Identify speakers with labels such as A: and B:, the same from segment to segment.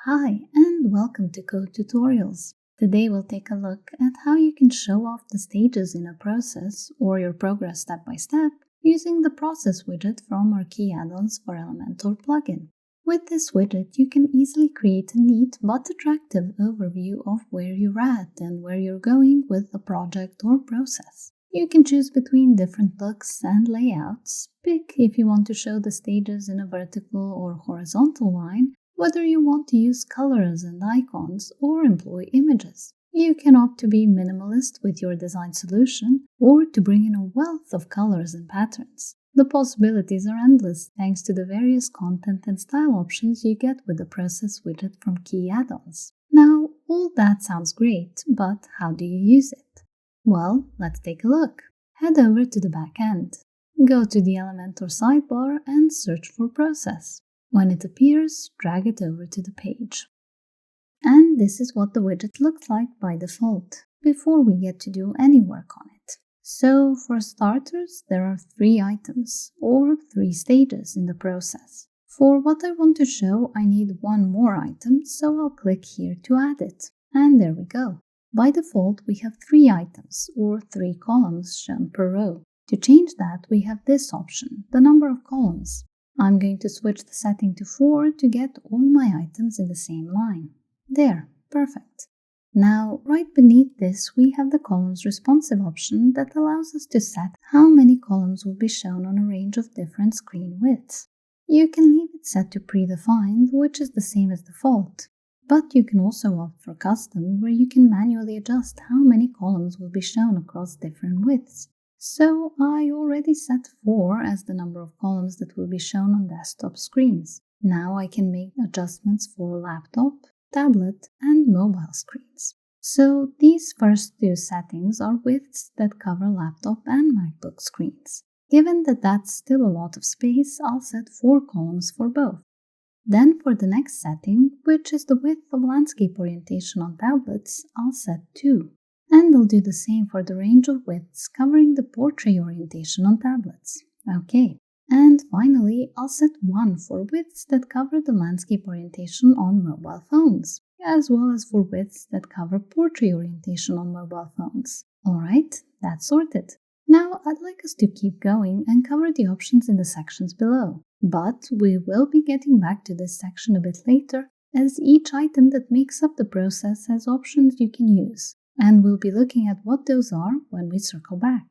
A: Hi, and welcome to Code Tutorials. Today we'll take a look at how you can show off the stages in a process or your progress step by step using the process widget from our Qi Addons for Elementor plugin. With this widget, you can easily create a neat but attractive overview of where you're at and where you're going with the project or process. You can choose between different looks and layouts. Pick if you want to show the stages in a vertical or horizontal line, whether you want to use colors and icons or employ images. You can opt to be minimalist with your design solution or to bring in a wealth of colors and patterns. The possibilities are endless thanks to the various content and style options you get with the process widget from Qi Addons. Now, all that sounds great, but how do you use it? Well, let's take a look. Head over to the back end. Go to the Elementor sidebar and search for process. When it appears, drag it over to the page. And this is what the widget looks like by default, before we get to do any work on it. So, for starters, there are 3 items, or 3 stages in the process. For what I want to show, I need one more item, so I'll click here to add it. And there we go. By default, we have 3 items, or 3 columns shown per row. To change that, we have this option, the number of columns. I'm going to switch the setting to 4 to get all my items in the same line. There, perfect. Now, right beneath this, we have the columns responsive option that allows us to set how many columns will be shown on a range of different screen widths. You can leave it set to predefined, which is the same as default. But you can also opt for custom, where you can manually adjust how many columns will be shown across different widths. So I already set 4 as the number of columns that will be shown on desktop screens. Now I can make adjustments for laptop, tablet, and mobile screens. So these first 2 settings are widths that cover laptop and MacBook screens. Given that that's still a lot of space, I'll set 4 columns for both. Then for the next setting, which is the width of landscape orientation on tablets, I'll set 2. And I'll do the same for the range of widths covering the portrait orientation on tablets. Okay. And finally, I'll set 1 for widths that cover the landscape orientation on mobile phones, as well as for widths that cover portrait orientation on mobile phones. Alright, that's sorted. Now I'd like us to keep going and cover the options in the sections below. But we will be getting back to this section a bit later, as each item that makes up the process has options you can use. And we'll be looking at what those are when we circle back.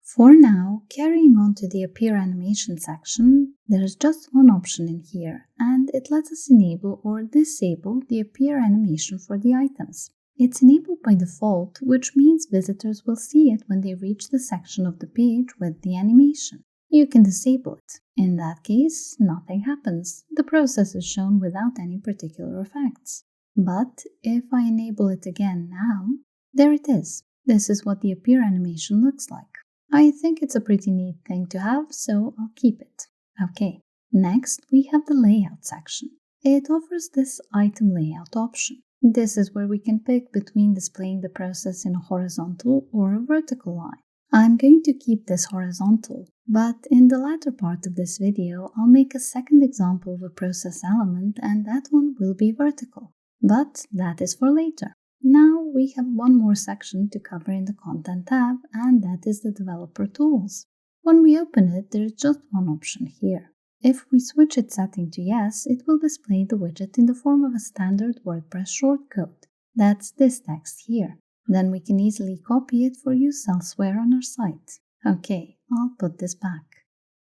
A: For now, carrying on to the Appear Animation section, there's just one option in here, and it lets us enable or disable the Appear Animation for the items. It's enabled by default, which means visitors will see it when they reach the section of the page with the animation. You can disable it. In that case, nothing happens. The process is shown without any particular effects. But if I enable it again now, there it is. This is what the Appear animation looks like. I think it's a pretty neat thing to have, so I'll keep it. Okay, next we have the Layout section. It offers this Item Layout option. This is where we can pick between displaying the process in a horizontal or a vertical line. I'm going to keep this horizontal, but in the latter part of this video, I'll make a second example of a process element, and that one will be vertical. But that is for later. Now we have one more section to cover in the Content tab, and that is the Developer Tools. When we open it, there's just one option here. If we switch its setting to yes, it will display the widget in the form of a standard WordPress shortcode. That's this text here. Then we can easily copy it for use elsewhere on our site. Okay, I'll put this back.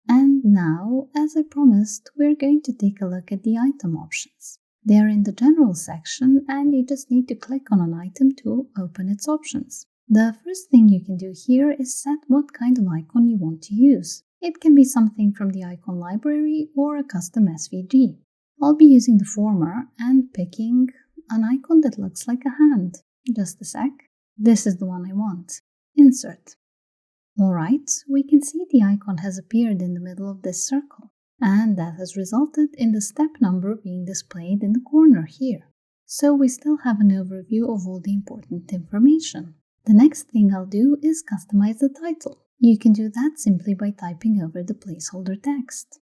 A: And now, as I promised, we're going to take a look at the item options. They are in the General section, and you just need to click on an item to open its options. The first thing you can do here is set what kind of icon you want to use. It can be something from the icon library or a custom SVG. I'll be using the former and picking an icon that looks like a hand. Just a sec. This is the one I want. Insert. Alright, we can see the icon has appeared in the middle of this circle. And that has resulted in the step number being displayed in the corner here. So we still have an overview of all the important information. The next thing I'll do is customize the title. You can do that simply by typing over the placeholder text.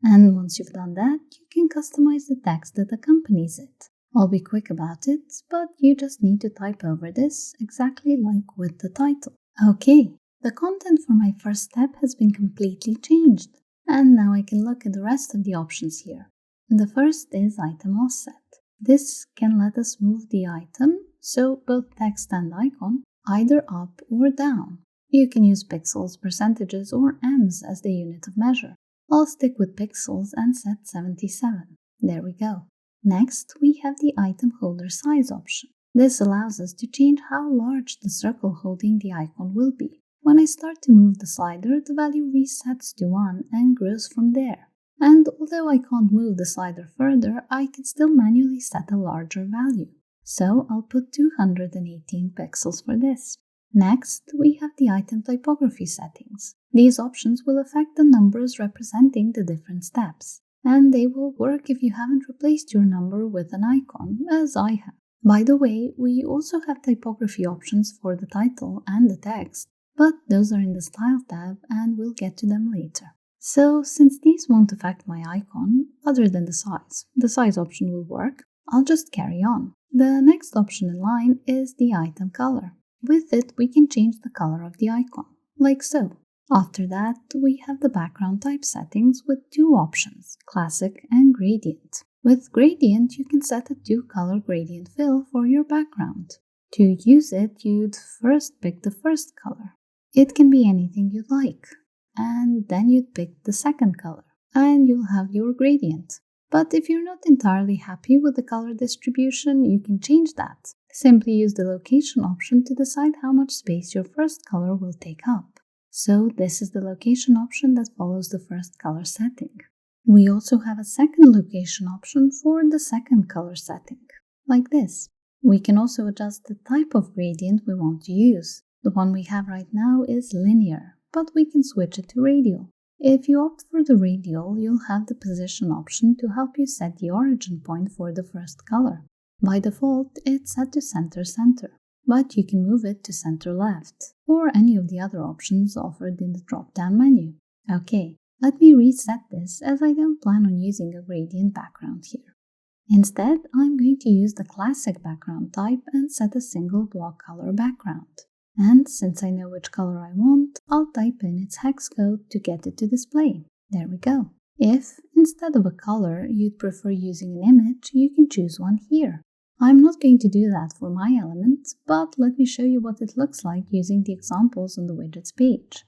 A: And once you've done that, you can customize the text that accompanies it. I'll be quick about it, but you just need to type over this exactly like with the title. Okay, the content for my first step has been completely changed, and now I can look at the rest of the options here. The first is item offset. This can let us move the item, so both text and icon, either up or down. You can use pixels, percentages, or ems as the unit of measure. I'll stick with pixels and set 77. There we go. Next, we have the item holder size option. This allows us to change how large the circle holding the icon will be. When I start to move the slider, the value resets to 1 and grows from there. And although I can't move the slider further, I can still manually set a larger value. So I'll put 218 pixels for this. Next, we have the item typography settings. These options will affect the numbers representing the different steps, and they will work if you haven't replaced your number with an icon, as I have. By the way, we also have typography options for the title and the text, but those are in the Style tab and we'll get to them later. So, since these won't affect my icon, other than the size option will work, I'll just carry on. The next option in line is the item color. With it, we can change the color of the icon, like so. After that, we have the background type settings with two options, classic and gradient. With gradient, you can set a 2-color gradient fill for your background. To use it, you'd first pick the first color. It can be anything you'd like. And then you'd pick the second color, and you'll have your gradient. But if you're not entirely happy with the color distribution, you can change that. Simply use the location option to decide how much space your first color will take up. So this is the location option that follows the first color setting. We also have a second location option for the second color setting, like this. We can also adjust the type of gradient we want to use. The one we have right now is linear, but we can switch it to radial. If you opt for the radial, you'll have the position option to help you set the origin point for the first color. By default, it's set to center, but you can move it to center left, or any of the other options offered in the drop-down menu. Okay, let me reset this as I don't plan on using a gradient background here. Instead, I'm going to use the classic background type and set a single block color background. And since I know which color I want, I'll type in its hex code to get it to display. There we go. If, instead of a color, you'd prefer using an image, you can choose one here. I'm not going to do that for my element, but let me show you what it looks like using the examples on the widgets page.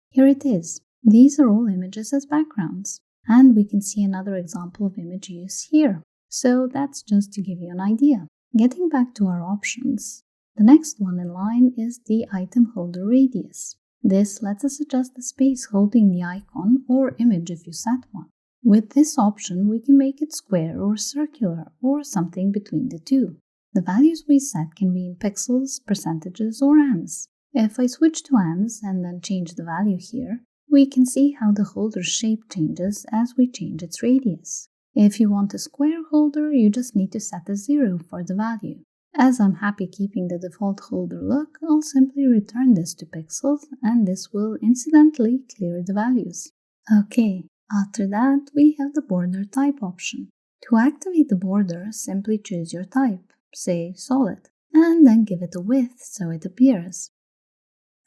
A: Here it is. These are all images as backgrounds, and we can see another example of image use here. So that's just to give you an idea. Getting back to our options, the next one in line is the item holder radius. This lets us adjust the space holding the icon or image if you set one. With this option, we can make it square or circular or something between the two. The values we set can be in pixels, percentages, or ems. If I switch to ems and then change the value here, we can see how the holder's shape changes as we change its radius. If you want a square holder, you just need to set a 0 for the value. As I'm happy keeping the default holder look, I'll simply return this to pixels and this will incidentally clear the values. Okay, after that we have the border type option. To activate the border, simply choose your type, say solid, and then give it a width so it appears.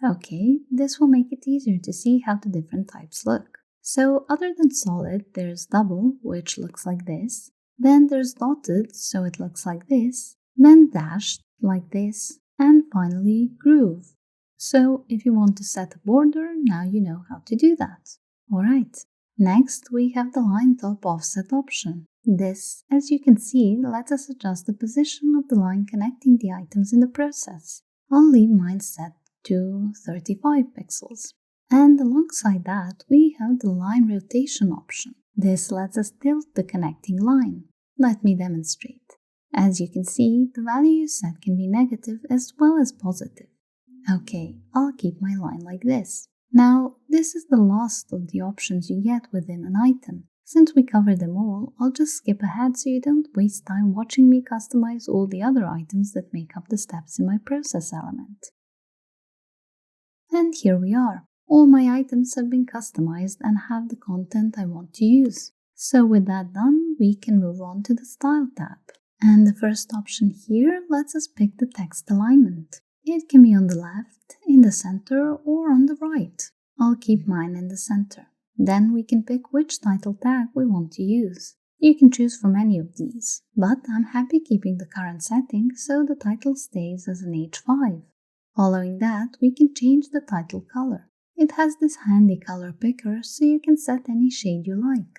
A: Okay, this will make it easier to see how the different types look. So other than solid, there's double, which looks like this, then there's dotted, so it looks like this, then dashed, like this, and finally groove. So if you want to set a border, now you know how to do that. Alright, next we have the line top offset option. This, as you can see, lets us adjust the position of the line connecting the items in the process. I'll leave mine set to 35 pixels. And alongside that, we have the line rotation option. This lets us tilt the connecting line. Let me demonstrate. As you can see, the value you set can be negative as well as positive. Okay, I'll keep my line like this. Now, this is the last of the options you get within an item. Since we covered them all, I'll just skip ahead so you don't waste time watching me customize all the other items that make up the steps in my process element. And here we are. all my items have been customized and have the content I want to use. So with that done, we can move on to the Style tab. And the first option here lets us pick the text alignment. It can be on the left, in the center, or on the right. I'll keep mine in the center. Then we can pick which title tag we want to use. You can choose from any of these, but I'm happy keeping the current setting so the title stays as an H5. Following that, we can change the title color. It has this handy color picker so you can set any shade you like.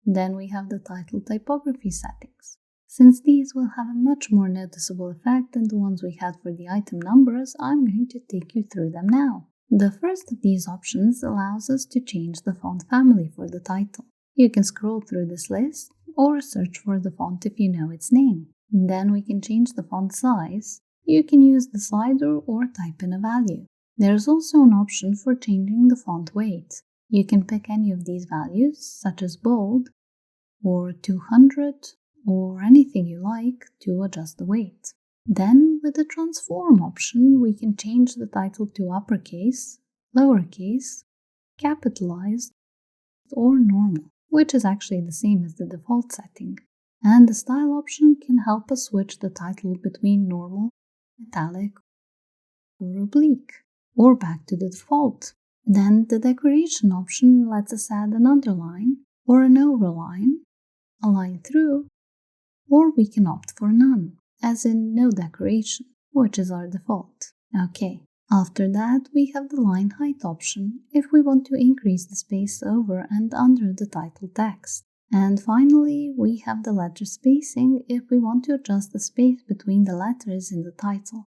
A: Then we have the title typography settings. Since these will have a much more noticeable effect than the ones we had for the item numbers, I'm going to take you through them now. The first of these options allows us to change the font family for the title. You can scroll through this list or search for the font if you know its name. Then we can change the font size. You can use the slider or type in a value. There's also an option for changing the font weight. You can pick any of these values, such as bold or 200 or anything you like to adjust the weight. Then with the transform option, we can change the title to uppercase, lowercase, capitalized, or normal, which is actually the same as the default setting. And the style option can help us switch the title between normal, italic, or oblique, or back to the default. Then the decoration option lets us add an underline or an overline, a line through, or we can opt for none, as in no decoration, which is our default. Okay, after that we have the line height option if we want to increase the space over and under the title text. And finally, we have the letter spacing if we want to adjust the space between the letters in the title.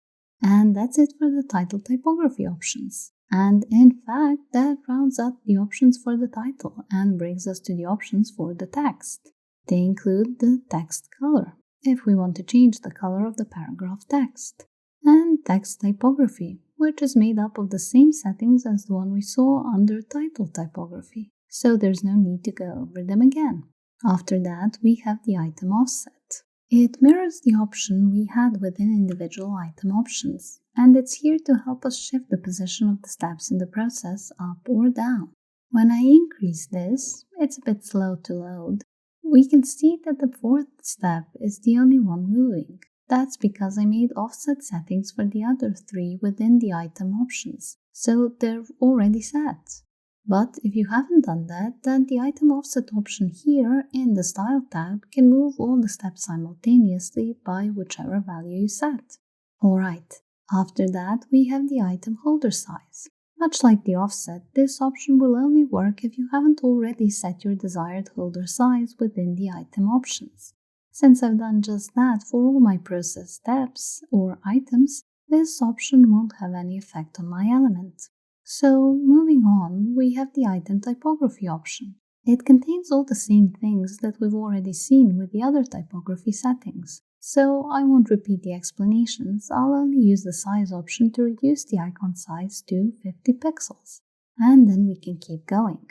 A: And that's it for the title typography options. And in fact, that rounds up the options for the title and brings us to the options for the text. They include the text color, if we want to change the color of the paragraph text, and text typography, which is made up of the same settings as the one we saw under title typography, so there's no need to go over them again. After that, we have the item offset. It mirrors the option we had within individual item options, and it's here to help us shift the position of the steps in the process up or down. When I increase this, it's a bit slow to load. We can see that the fourth step is the only one moving. That's because I made offset settings for the other three within the item options, so they're already set. But if you haven't done that, then the item offset option here in the Style tab can move all the steps simultaneously by whichever value you set. Alright, after that we have the item holder size. Much like the offset, this option will only work if you haven't already set your desired holder size within the item options. Since I've done just that for all my process steps or items, this option won't have any effect on my element. So moving on, we have the item typography option. It contains all the same things that we've already seen with the other typography settings. So I won't repeat the explanations, I'll only use the size option to reduce the icon size to 50 pixels. And then we can keep going.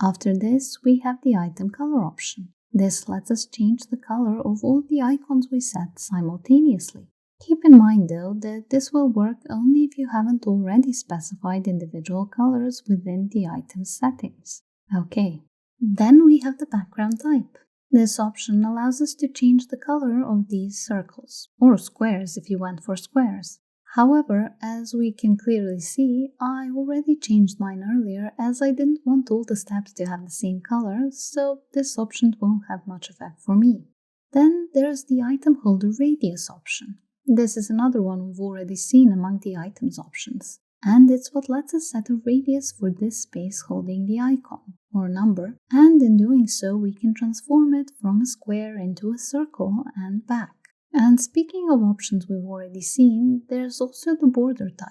A: After this, we have the item color option. This lets us change the color of all the icons we set simultaneously. Keep in mind though that this will work only if you haven't already specified individual colors within the item settings. Okay, then we have the background type. This option allows us to change the color of these circles, or squares if you went for squares. However, as we can clearly see, I already changed mine earlier as I didn't want all the steps to have the same color, so this option won't have much effect for me. Then there's the item holder radius option. This is another one we've already seen among the items options, and it's what lets us set a radius for this space holding the icon or number, and in doing so we can transform it from a square into a circle and back. And speaking of options we've already seen, there's also the border type.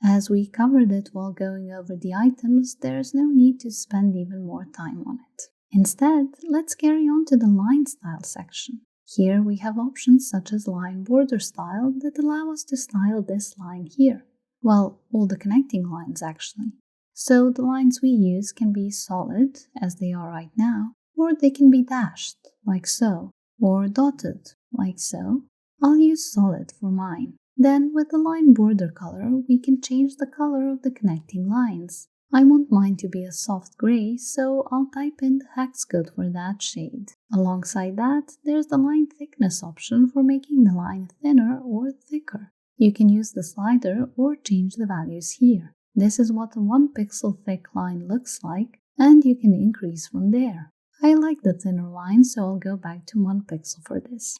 A: As we covered it while going over the items, there's no need to spend even more time on it. Instead, let's carry on to the line style section. Here we have options such as line border style that allow us to style this line here. Well, all the connecting lines actually. So the lines we use can be solid, as they are right now, or they can be dashed, like so, or dotted, like so. I'll use solid for mine. Then with the line border color, we can change the color of the connecting lines. I want mine to be a soft gray, so I'll type in the hex code for that shade. Alongside that, there's the line thickness option for making the line thinner or thicker. You can use the slider or change the values here. This is what a 1 pixel thick line looks like, and you can increase from there. I like the thinner line, so I'll go back to 1 pixel for this.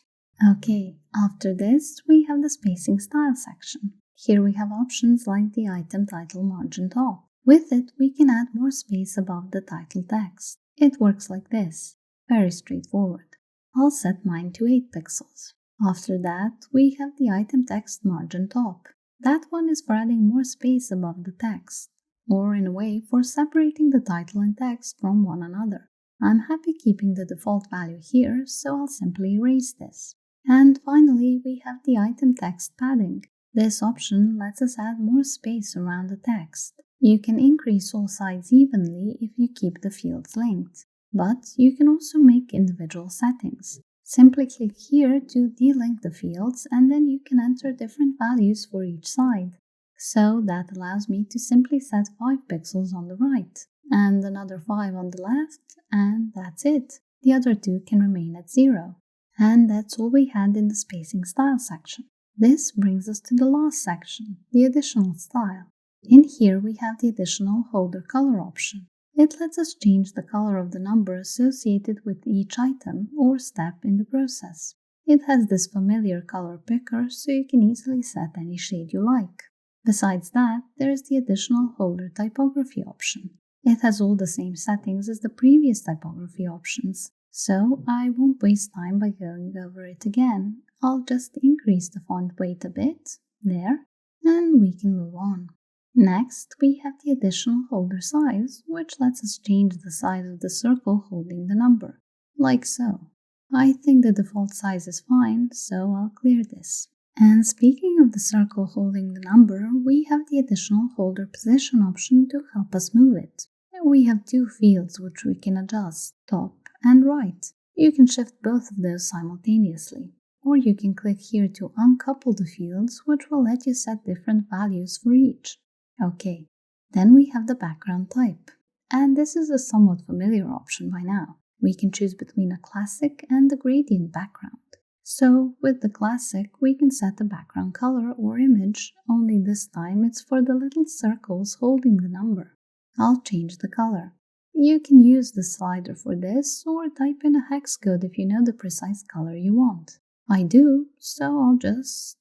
A: Okay, after this, we have the spacing style section. Here we have options like the item title margin top. With it, we can add more space above the title text. It works like this. Very straightforward. I'll set mine to 8 pixels. After that, we have the item text margin top. That one is for adding more space above the text, or in a way for separating the title and text from one another. I'm happy keeping the default value here, so I'll simply erase this. And finally, we have the item text padding. This option lets us add more space around the text. You can increase all sides evenly if you keep the fields linked, but you can also make individual settings. Simply click here to delink the fields and then you can enter different values for each side. So that allows me to simply set 5 pixels on the right and another 5 on the left, and that's it. The other 2 can remain at 0. And that's all we had in the spacing style section. This brings us to the last section, the additional style. In here we have the additional holder color option. It lets us change the color of the number associated with each item or step in the process. It has this familiar color picker, so you can easily set any shade you like. Besides that, there is the additional holder typography option. It has all the same settings as the previous typography options, so I won't waste time by going over it again. I'll just increase the font weight a bit, there, and we can move on. Next, we have the additional holder size, which lets us change the size of the circle holding the number, like so. I think the default size is fine, so I'll clear this. And speaking of the circle holding the number, we have the additional holder position option to help us move it. We have 2 fields which we can adjust, top and right. You can shift both of those simultaneously, or you can click here to uncouple the fields, which will let you set different values for each. Okay, then we have the background type, and this is a somewhat familiar option by now. We can choose between a classic and a gradient background. So with the classic, we can set a background color or image, only this time it's for the little circles holding the number. I'll change the color. You can use the slider for this or type in a hex code if you know the precise color you want. I do, so I'll just...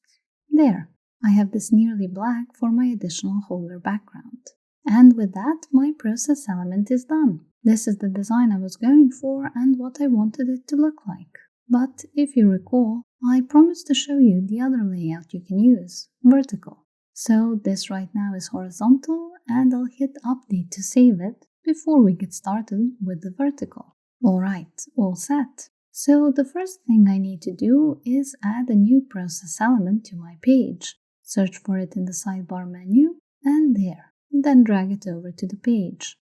A: there. I have this nearly black for my additional holder background. And with that, my process element is done. This is the design I was going for and what I wanted it to look like. But if you recall, I promised to show you the other layout you can use, vertical. So this right now is horizontal, and I'll hit update to save it before we get started with the vertical. Alright, all set. So the first thing I need to do is add a new process element to my page. Search for it in the sidebar menu, and there. Then drag it over to the page.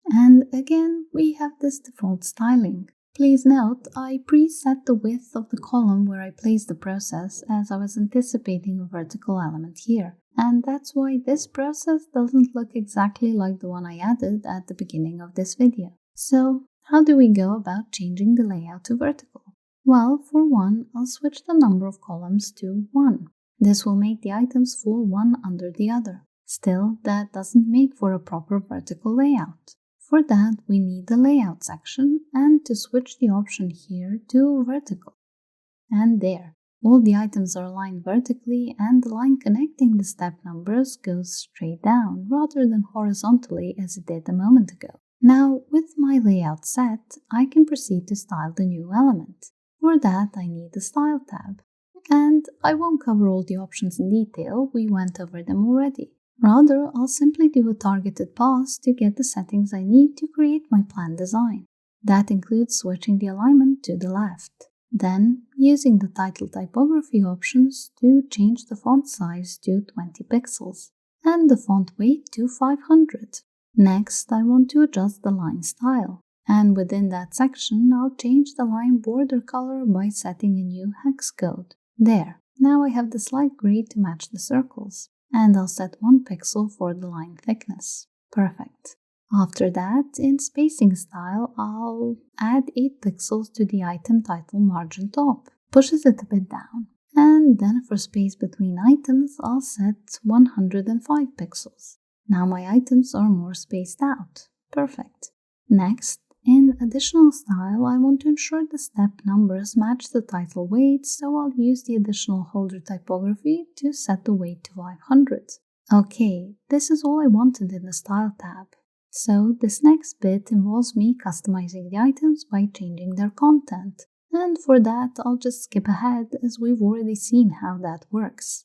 A: And again, we have this default styling. Please note, I preset the width of the column where I place the process as I was anticipating a vertical element here. And that's why this process doesn't look exactly like the one I added at the beginning of this video. So, how do we go about changing the layout to vertical? Well, for one, I'll switch the number of columns to 1. This will make the items fall one under the other. Still, that doesn't make for a proper vertical layout. For that, we need the layout section and to switch the option here to vertical. And there, all the items are aligned vertically and the line connecting the step numbers goes straight down rather than horizontally as it did a moment ago. Now, with my layout set, I can proceed to style the new element. For that, I need the Style tab. And I won't cover all the options in detail, we went over them already. Rather, I'll simply do a targeted pause to get the settings I need to create my planned design. That includes switching the alignment to the left. Then, using the title typography options to change the font size to 20 pixels and the font weight to 500. Next, I want to adjust the line style. And within that section, I'll change the line border color by setting a new hex code. There. Now I have the slight gray to match the circles, and I'll set 1 pixel for the line thickness. Perfect. After that, in spacing style, I'll add 8 pixels to the item title margin top, pushes it a bit down. And then for space between items, I'll set 105 pixels. Now my items are more spaced out. Perfect. Next, in additional style, I want to ensure the step numbers match the title weight, so I'll use the additional holder typography to set the weight to 500. Okay, this is all I wanted in the Style tab. So this next bit involves me customizing the items by changing their content. And for that, I'll just skip ahead as we've already seen how that works.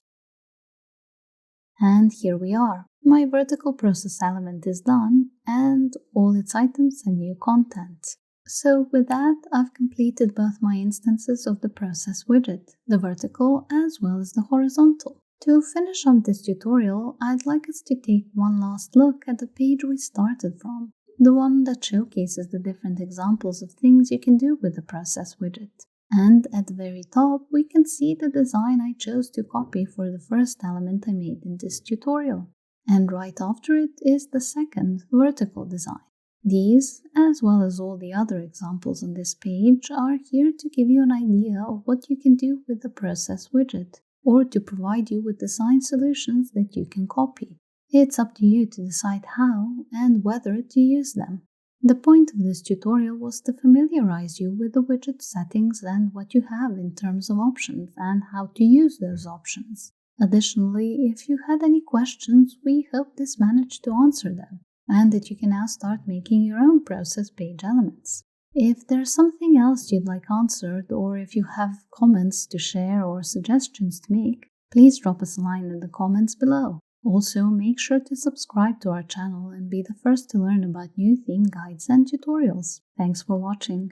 A: And here we are. My vertical process element is done and all its items and new content. So with that, I've completed both my instances of the process widget, the vertical as well as the horizontal. To finish up this tutorial, I'd like us to take one last look at the page we started from, the one that showcases the different examples of things you can do with the process widget. And at the very top, we can see the design I chose to copy for the first element I made in this tutorial. And right after it is the second, vertical design. These, as well as all the other examples on this page, are here to give you an idea of what you can do with the process widget, or to provide you with design solutions that you can copy. It's up to you to decide how and whether to use them. The point of this tutorial was to familiarize you with the widget settings and what you have in terms of options and how to use those options. Additionally, if you had any questions, we hope this managed to answer them, and that you can now start making your own process page elements. If there's something else you'd like answered, or if you have comments to share or suggestions to make, please drop us a line in the comments below. Also, make sure to subscribe to our channel and be the first to learn about new theme guides and tutorials. Thanks for watching.